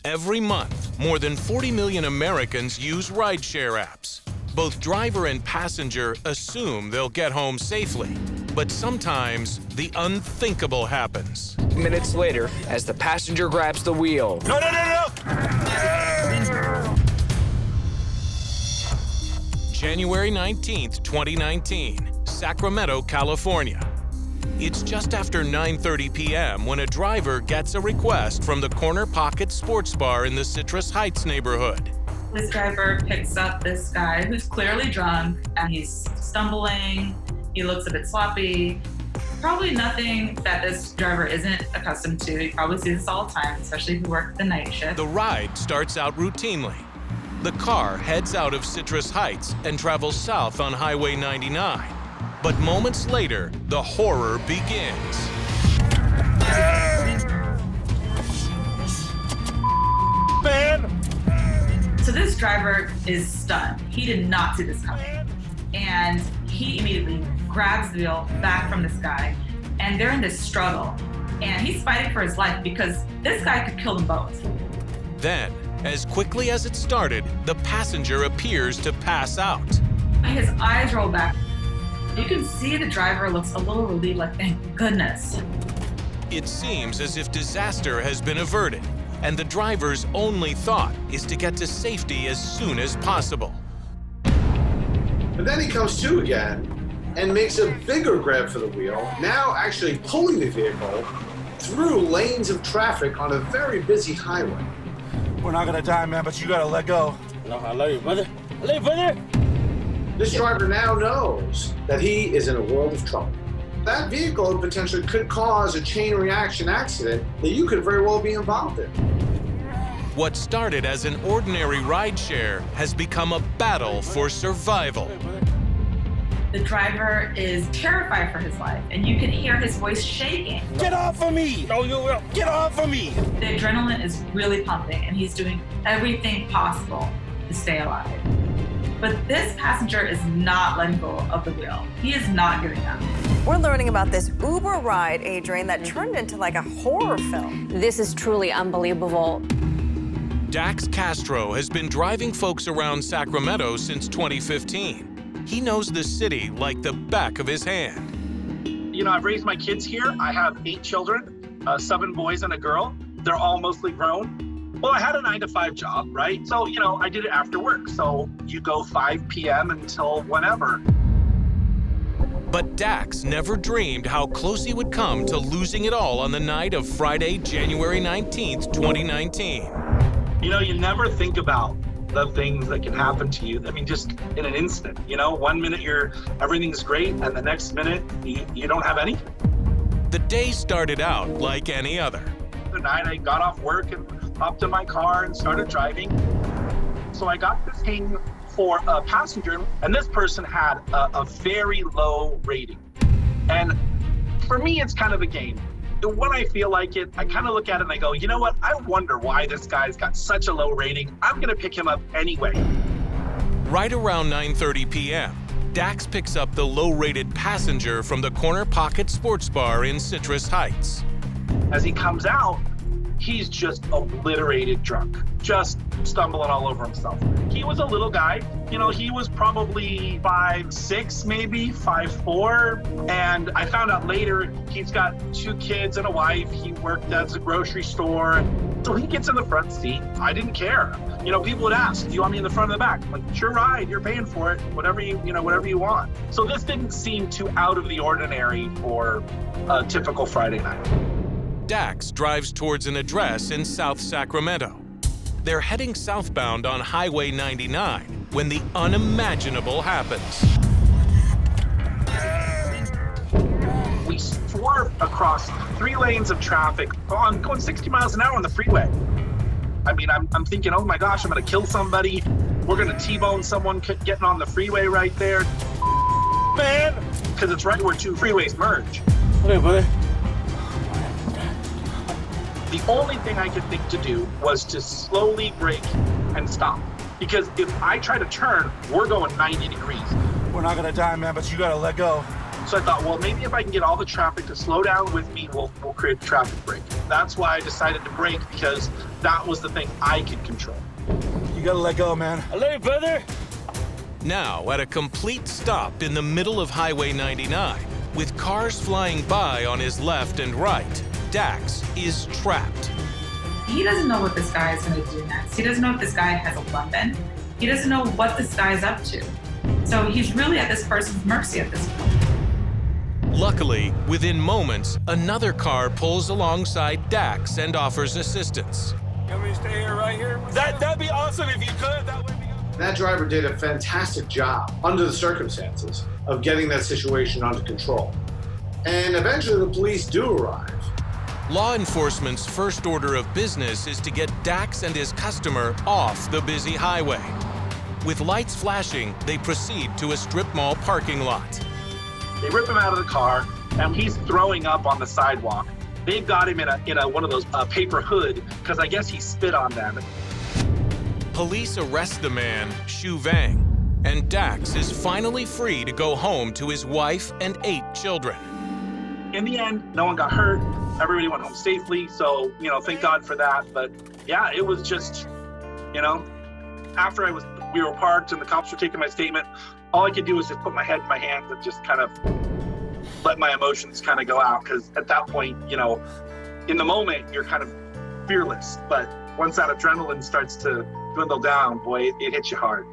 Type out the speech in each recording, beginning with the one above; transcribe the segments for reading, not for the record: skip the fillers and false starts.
Every month, more than 40 million Americans use rideshare apps. Both driver and passenger assume they'll get home safely. But sometimes the unthinkable happens. Minutes later, as the passenger grabs the wheel. No! January 19th, 2019, Sacramento, California. It's just after 9:30 p.m. when a driver gets a request from the Corner Pocket Sports Bar in the Citrus Heights neighborhood. This driver picks up this guy who's clearly drunk, and he's stumbling, he looks a bit sloppy. Probably nothing that this driver isn't accustomed to. You probably see this all the time, especially if you work the night shift. The ride starts out routinely. The car heads out of Citrus Heights and travels south on Highway 99. But moments later, the horror begins. Man! So this driver is stunned. He did not see this coming. And he immediately grabs the wheel back from this guy, and they're in this struggle. And he's fighting for his life because this guy could kill them both. Then, as quickly as it started, the passenger appears to pass out. His eyes roll back. You can see the driver looks a little relieved, like, thank goodness. It seems as if disaster has been averted, and the driver's only thought is to get to safety as soon as possible. But then he comes to again and makes a bigger grab for the wheel, now actually pulling the vehicle through lanes of traffic on a very busy highway. We're not gonna die, man, but you gotta let go. No, I love you, brother. I love you, brother. This driver now knows that he is in a world of trouble. That vehicle potentially could cause a chain reaction accident that you could very well be involved in. What started as an ordinary rideshare has become a battle for survival. The driver is terrified for his life, and you can hear his voice shaking. Get off of me! No, you will. Get off of me! The adrenaline is really pumping, and he's doing everything possible to stay alive. But this passenger is not letting go of the wheel. He is not giving up. We're learning about this Uber ride, Adrian, that turned into like a horror film. This is truly unbelievable. Dax Castro has been driving folks around Sacramento since 2015. He knows the city like the back of his hand. You know, I've raised my kids here. I have 8 children, 7 boys and a girl. They're all mostly grown. Well, I had a 9-to-5 job, right? So, you know, I did it after work. So you go 5 p.m. until whenever. But Dax never dreamed how close he would come to losing it all on the night of Friday, January 19th, 2019. You know, you never think about the things that can happen to you. I mean, just in an instant, you know, one minute everything's great, and the next minute you don't have anything. The day started out like any other. The night I got off work and hopped in my car and started driving. So I got this thing for a passenger, and this person had a very low rating. And for me, it's kind of a game. When I feel like it, I kind of look at it and I go, you know what? I wonder why this guy's got such a low rating. I'm gonna pick him up anyway. Right around 9:30 p.m., Dax picks up the low-rated passenger from the Corner Pocket Sports Bar in Citrus Heights. As he comes out, he's just obliterated drunk, just stumbling all over himself. He was a little guy, you know, he was probably 5'6", maybe 5'4", and I found out later he's got 2 kids and a wife. He worked at a grocery store, so he gets in the front seat. I didn't care. You know, people would ask, do you want me in the front or the back? I'm like, it's your ride, you're paying for it, whatever you want. So this didn't seem too out of the ordinary for a typical Friday night. Dax drives towards an address in South Sacramento. They're heading southbound on Highway 99 when the unimaginable happens. We swerve across 3 lanes of traffic, going 60 miles an hour on the freeway. I mean, I'm thinking, oh my gosh, I'm gonna kill somebody. We're gonna T-bone someone getting on the freeway right there. Man! Because it's right where 2 freeways merge. Hey, buddy. The only thing I could think to do was to slowly brake and stop. Because if I try to turn, we're going 90 degrees. We're not gonna die, man, but you gotta let go. So I thought, well, maybe if I can get all the traffic to slow down with me, we'll create a traffic break. That's why I decided to brake, because that was the thing I could control. You gotta let go, man. I love you, brother. Now, at a complete stop in the middle of Highway 99, with cars flying by on his left and right, Dax is trapped. He doesn't know what this guy is going to do next. He doesn't know if this guy has a weapon. He doesn't know what this guy's up to. So he's really at this person's mercy at this point. Luckily, within moments, another car pulls alongside Dax and offers assistance. You want me to stay here, right here? That'd be awesome if you could. That would be awesome. That driver did a fantastic job under the circumstances of getting that situation under control. And eventually the police do arrive. Law enforcement's first order of business is to get Dax and his customer off the busy highway. With lights flashing, they proceed to a strip mall parking lot. They rip him out of the car, and he's throwing up on the sidewalk. They've got him in a one of those paper hood, because I guess he spit on them. Police arrest the man, Shu Vang, and Dax is finally free to go home to his wife and 8 children. In the end, no one got hurt. Everybody went home safely, so, thank God for that. But yeah, it was just, after we were parked and the cops were taking my statement, all I could do was just put my head in my hands and just kind of let my emotions kind of go out. Because at that point, in the moment, you're kind of fearless. But once that adrenaline starts to dwindle down, boy, it hits you hard.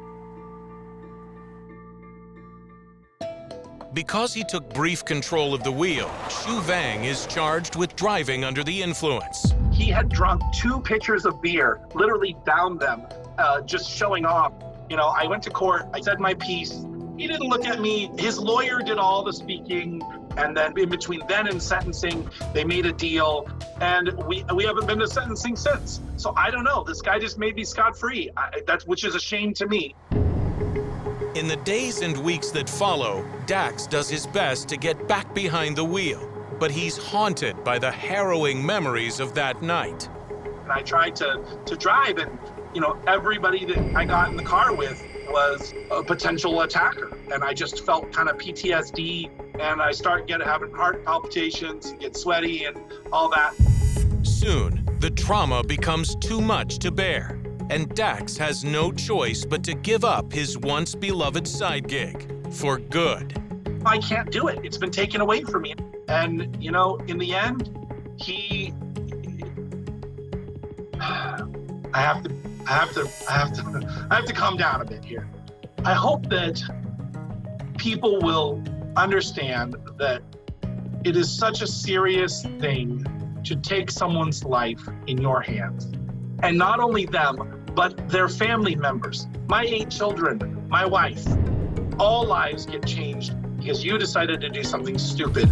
Because he took brief control of the wheel, Shu Vang is charged with driving under the influence. He had drunk 2 pitchers of beer, literally downed them, just showing off. I went to court, I said my piece. He didn't look at me. His lawyer did all the speaking. And then in between then and sentencing, they made a deal. And we haven't been to sentencing since. So I don't know. This guy just made me scot-free, which is a shame to me. In the days and weeks that follow, Dax does his best to get back behind the wheel, but he's haunted by the harrowing memories of that night. And I tried to drive, and everybody that I got in the car with was a potential attacker, and I just felt kind of PTSD, and I start having heart palpitations, get sweaty, and all that. Soon, the trauma becomes too much to bear, and Dax has no choice but to give up his once beloved side gig for good. I can't do it. It's been taken away from me. And, in the end, I have to calm down a bit here. I hope that people will understand that it is such a serious thing to take someone's life in your hands. And not only them, but their family members. My 8 children, my wife, all lives get changed because you decided to do something stupid.